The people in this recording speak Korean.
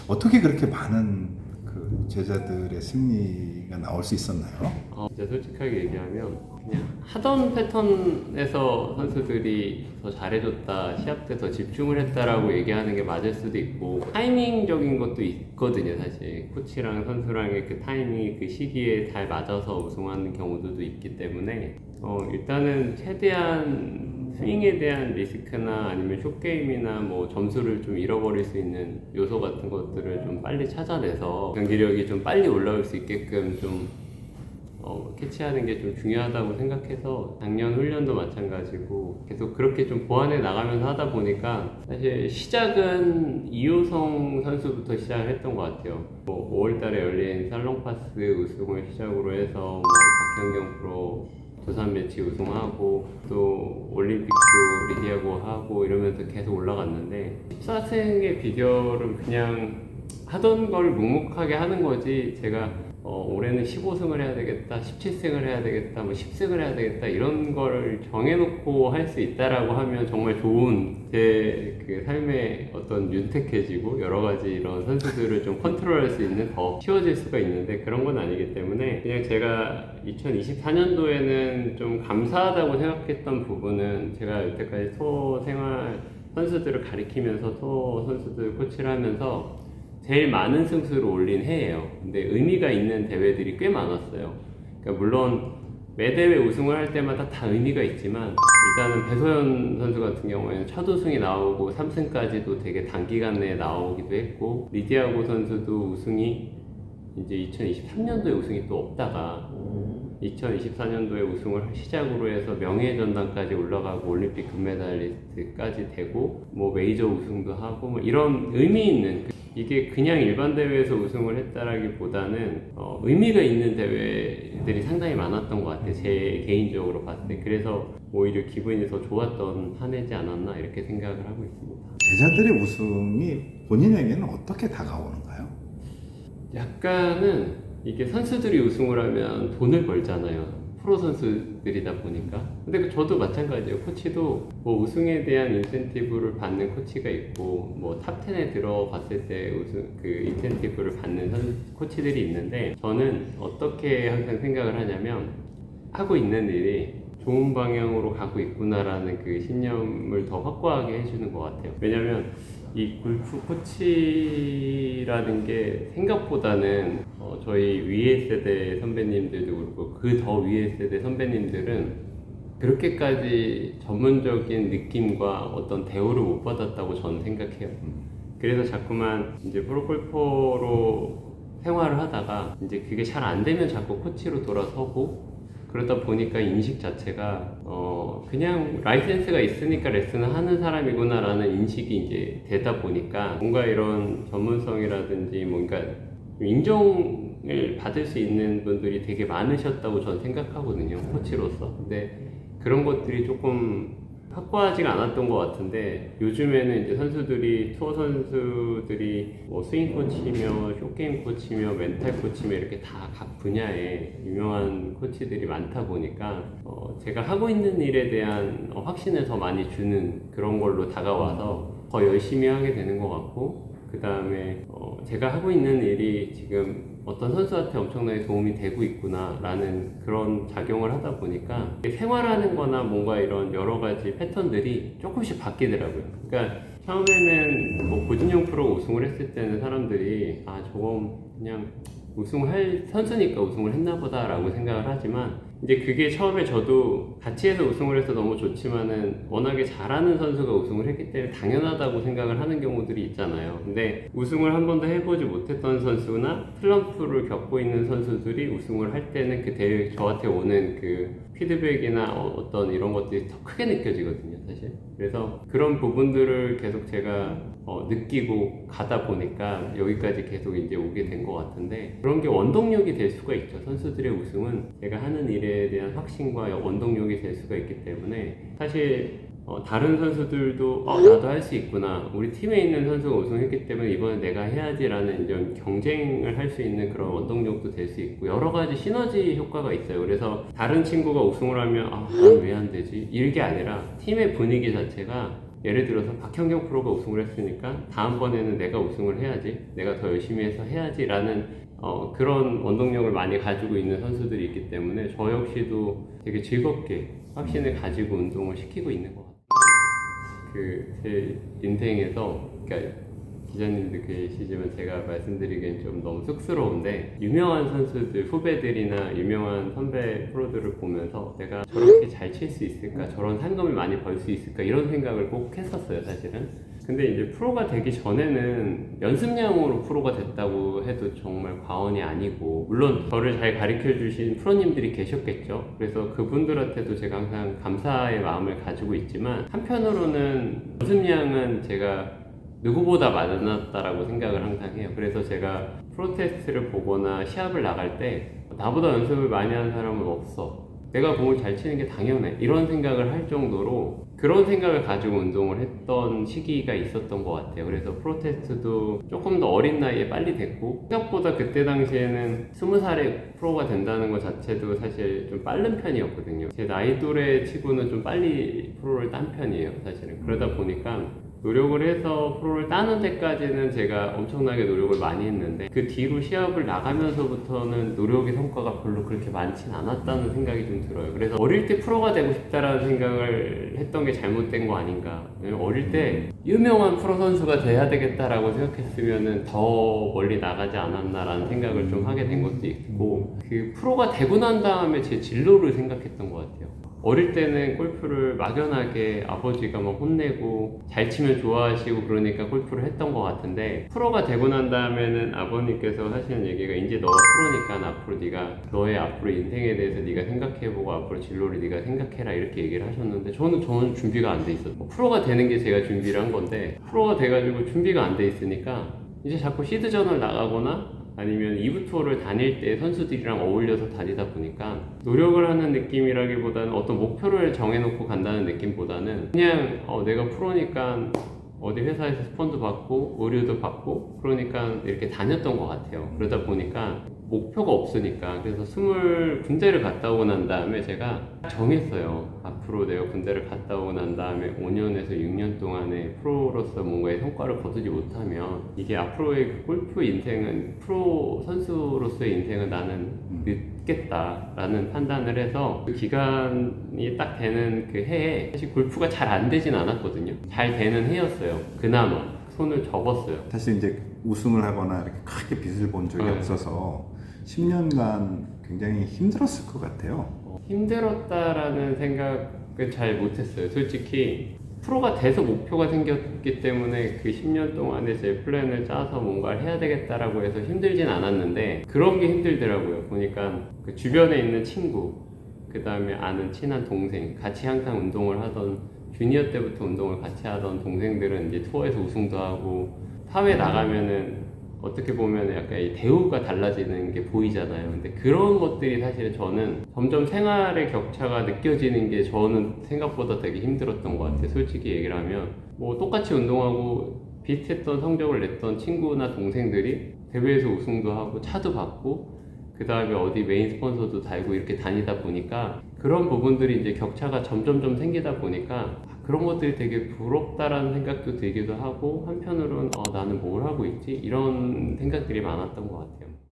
어떻게 그렇게 많은 그 제자들의 승리가 나올 수 있었나요? 진짜 솔직하게 얘기하면 그냥 하던 패턴에서 선수들이 더 잘해줬다, 시합 때 더 집중을 했다라고 얘기하는 게 맞을 수도 있고, 타이밍적인 것도 있거든요. 사실 코치랑 선수랑의 그 타이밍이 그 시기에 잘 맞아서 우승하는 경우들도 있기 때문에 일단은 최대한 스윙에 대한 리스크나 아니면 숏게임이나 뭐 점수를 좀 잃어버릴 수 있는 요소 같은 것들을 좀 빨리 찾아내서 경기력이 좀 빨리 올라올 수 있게끔 좀 캐치하는 게 좀 중요하다고 생각해서 작년 훈련도 마찬가지고 계속 그렇게 좀 보완해 나가면서 하다 보니까 사실 시작은 이호성 선수부터 시작을 했던 것 같아요. 5월 달에 열린 살롱파스 우승을 시작으로 해서 뭐 박현경 프로 두산 매치 우승하고 또 올림픽도 리디하고 하고 이러면서 계속 올라갔는데 14승의 비결은 그냥 하던 걸 묵묵하게 하는 거지. 제가 올해는 15승을 해야 되겠다, 17승을 해야 되겠다, 뭐 10승을 해야 되겠다 이런 거를 정해놓고 할 수 있다라고 하면 정말 좋은 제 그 삶의 어떤 윤택해지고 여러 가지 이런 선수들을 좀 컨트롤할 수 있는 더 쉬워질 수가 있는데 그런 건 아니기 때문에 그냥 제가 2024년도에는 좀 감사하다고 생각했던 부분은 제가 여태까지 투어 생활 선수들을 가리키면서 투어 선수들 코치를 하면서 제일 많은 승수를 올린 해예요. 근데 의미가 있는 대회들이 꽤 많았어요. 그러니까 물론 매 대회 우승을 할 때마다 다 의미가 있지만 일단은 배소연 선수 같은 경우에는 첫 우승이 나오고 3승까지도 되게 단기간 내에 나오기도 했고 리디아고 선수도 우승이 이제 2023년도에 우승이 또 없다가 2024년도에 우승을 시작으로 해서 명예전당까지 올라가고 올림픽 금메달리스트까지 되고 뭐 메이저 우승도 하고 뭐 이런 의미 있는 이게 그냥 일반 대회에서 우승을 했다라기보다는 의미가 있는 대회들이 상당히 많았던 것 같아요. 제 개인적으로 봤을 때. 그래서 오히려 기분이 더 좋았던 한 해지 않았나 이렇게 생각을 하고 있습니다. 제자들의 우승이 본인에게는 어떻게 다가오는가요? 약간은 이게 선수들이 우승을 하면 돈을 벌잖아요. 프로 선수들이다 보니까. 근데 저도 마찬가지예요. 코치도 뭐 우승에 대한 인센티브를 받는 코치가 있고 뭐 탑10에 들어갔을 때 우승 그 인센티브를 받는 코치들이 있는데 저는 어떻게 항상 생각을 하냐면 하고 있는 일이 좋은 방향으로 가고 있구나라는 그 신념을 더 확고하게 해주는 것 같아요. 왜냐면 이 골프 코치라는 게 생각보다는 저희 위에 세대 선배님들도 그렇고 그 더 위에 세대 선배님들은 그렇게까지 전문적인 느낌과 어떤 대우를 못 받았다고 저는 생각해요. 그래서 자꾸만 이제 프로골퍼로 생활을 하다가 이제 그게 잘 안 되면 자꾸 코치로 돌아서고 그러다 보니까 인식 자체가 그냥 라이센스가 있으니까 레슨을 하는 사람이구나 라는 인식이 이제 되다 보니까 뭔가 이런 전문성이라든지 뭔가 인정을 받을 수 있는 분들이 되게 많으셨다고 저는 생각하거든요, 코치로서. 근데 그런 것들이 조금 확고하지가 않았던 것 같은데 요즘에는 이제 선수들이 투어 선수들이 뭐 스윙 코치며 숏게임 코치며 멘탈 코치며 이렇게 다 각 분야에 유명한 코치들이 많다 보니까 제가 하고 있는 일에 대한 확신을 더 많이 주는 그런 걸로 다가와서 더 열심히 하게 되는 것 같고 그 다음에 제가 하고 있는 일이 지금 어떤 선수한테 엄청나게 도움이 되고 있구나 라는 그런 작용을 하다 보니까 생활하는 거나 뭔가 이런 여러 가지 패턴들이 조금씩 바뀌더라고요. 그러니까 처음에는 뭐 고진영 프로 우승을 했을 때는 사람들이 아 저건 그냥 우승을 할 선수니까 우승을 했나 보다 라고 생각을 하지만 이제 그게 처음에 저도 같이 해서 우승을 해서 너무 좋지만은 워낙에 잘하는 선수가 우승을 했기 때문에 당연하다고 생각을 하는 경우들이 있잖아요. 근데 우승을 한 번도 해보지 못했던 선수나 트럼프를 겪고 있는 선수들이 우승을 할 때는 그 대회 저한테 오는 그 피드백이나 어떤 이런 것들이 더 크게 느껴지거든요, 사실. 그래서 그런 부분들을 계속 제가 느끼고 가다 보니까 여기까지 계속 이제 오게 된 것 같은데 그런 게 원동력이 될 수가 있죠. 선수들의 우승은 제가 하는 일에 대한 확신과 원동력이 될 수가 있기 때문에 사실 다른 선수들도 나도 할 수 있구나 우리 팀에 있는 선수가 우승했기 때문에 이번에 내가 해야지라는 이런 경쟁을 할 수 있는 그런 원동력도 될 수 있고 여러 가지 시너지 효과가 있어요. 그래서 다른 친구가 우승을 하면 난 왜 안 되지? 이게 아니라 팀의 분위기 자체가 예를 들어서 박현경 프로가 우승을 했으니까 다음번에는 내가 우승을 해야지, 내가 더 열심히 해서 해야지라는 그런 원동력을 많이 가지고 있는 선수들이 있기 때문에 저 역시도 되게 즐겁게 확신을 가지고 운동을 시키고 있는 것 같아요. 제 인생에서, 그러니까 기자님도 계시지만 제가 말씀드리기엔 좀 너무 쑥스러운데, 유명한 선수들, 후배들이나 유명한 선배 프로들을 보면서 내가 저렇게 잘 칠 수 있을까, 저런 상금을 많이 벌 수 있을까, 이런 생각을 꼭 했었어요, 사실은. 근데 이제 프로가 되기 전에는 연습량으로 프로가 됐다고 해도 정말 과언이 아니고, 물론 저를 잘 가르쳐 주신 프로님들이 계셨겠죠. 그래서 그분들한테도 제가 항상 감사의 마음을 가지고 있지만, 한편으로는 연습량은 제가 누구보다 많았다라고 생각을 항상 해요. 그래서 제가 프로 테스트를 보거나 시합을 나갈 때 나보다 연습을 많이 하는 사람은 없어, 내가 공을 잘 치는 게 당연해, 이런 생각을 할 정도로 그런 생각을 가지고 운동을 했던 시기가 있었던 것 같아요. 그래서 프로 테스트도 조금 더 어린 나이에 빨리 됐고, 생각보다 그때 당시에는 20살에 프로가 된다는 것 자체도 사실 좀 빠른 편이었거든요. 제 나이 또래 치고는 좀 빨리 프로를 딴 편이에요, 사실은. 그러다 보니까 노력을 해서 프로를 따는 데까지는 제가 엄청나게 노력을 많이 했는데, 그 뒤로 시합을 나가면서부터는 노력의 성과가 별로 그렇게 많진 않았다는 생각이 좀 들어요. 그래서 어릴 때 프로가 되고 싶다라는 생각을 했던 게 잘못된 거 아닌가. 왜냐면 어릴 때 유명한 프로 선수가 돼야 되겠다라고 생각했으면 더 멀리 나가지 않았나라는 생각을 좀 하게 된 것도 있고, 그 프로가 되고 난 다음에 제 진로를 생각했던 것 같아요. 어릴 때는 골프를 막연하게 아버지가 막 혼내고 잘 치면 좋아하시고 그러니까 골프를 했던 것 같은데, 프로가 되고 난 다음에는 아버님께서 하시는 얘기가, 이제 너가 프로니까 앞으로 네가 너의 앞으로 인생에 대해서 네가 생각해보고 앞으로 진로를 네가 생각해라, 이렇게 얘기를 하셨는데, 저는 준비가 안 돼 있었어요. 프로가 되는 게 제가 준비를 한 건데, 프로가 돼가지고 준비가 안 돼 있으니까 이제 자꾸 시드전을 나가거나 아니면 2부 투어를 다닐 때 선수들이랑 어울려서 다니다 보니까, 노력을 하는 느낌이라기보다는 어떤 목표를 정해놓고 간다는 느낌보다는 그냥 내가 프로니까 어디 회사에서 스폰도 받고 의료도 받고 그러니까 이렇게 다녔던 것 같아요. 그러다 보니까 목표가 없으니까. 그래서 군대를 갔다 오고 난 다음에 제가 정했어요. 앞으로 내가 군대를 갔다 오고 난 다음에 5년에서 6년 동안에 프로로서 뭔가의 성과를 거두지 못하면, 이게 앞으로의 그 골프 인생은, 프로 선수로서의 인생은 나는 늦겠다라는 판단을 해서, 그 기간이 딱 되는 그 해에 사실 골프가 잘 안 되진 않았거든요. 잘 되는 해였어요. 그나마 손을 접었어요. 사실 이제 우승을 하거나 이렇게 크게 빚을 본 적이 없어서 10년간 굉장히 힘들었을 것 같아요. 힘들었다라는 생각을 잘 못했어요. 솔직히 프로가 돼서 목표가 생겼기 때문에 그 10년 동안에 제 플랜을 짜서 뭔가를 해야 되겠다라고 해서 힘들진 않았는데, 그런 게 힘들더라고요. 보니까 그 주변에 있는 친구, 그 다음에 아는 친한 동생, 같이 항상 운동을 하던, 주니어 때부터 운동을 같이 하던 동생들은 이제 투어에서 우승도 하고, 사회 나가면은 어떻게 보면 약간 이 대우가 달라지는 게 보이잖아요. 근데 그런 것들이 사실 저는 점점 생활의 격차가 느껴지는 게 저는 생각보다 되게 힘들었던 것 같아요. 솔직히 얘기를 하면 뭐 똑같이 운동하고 비슷했던 성적을 냈던 친구나 동생들이 대회에서 우승도 하고 차도 받고 그 다음에 어디 메인 스폰서도 달고 이렇게 다니다 보니까, 그런 부분들이 이제 격차가 점점점 생기다 보니까 그런 것들이 되게 부럽다라는 생각도 들기도 하고, 한편으로는 나는 뭘 하고 있지? 이런 생각들이 많았던 것 같아요.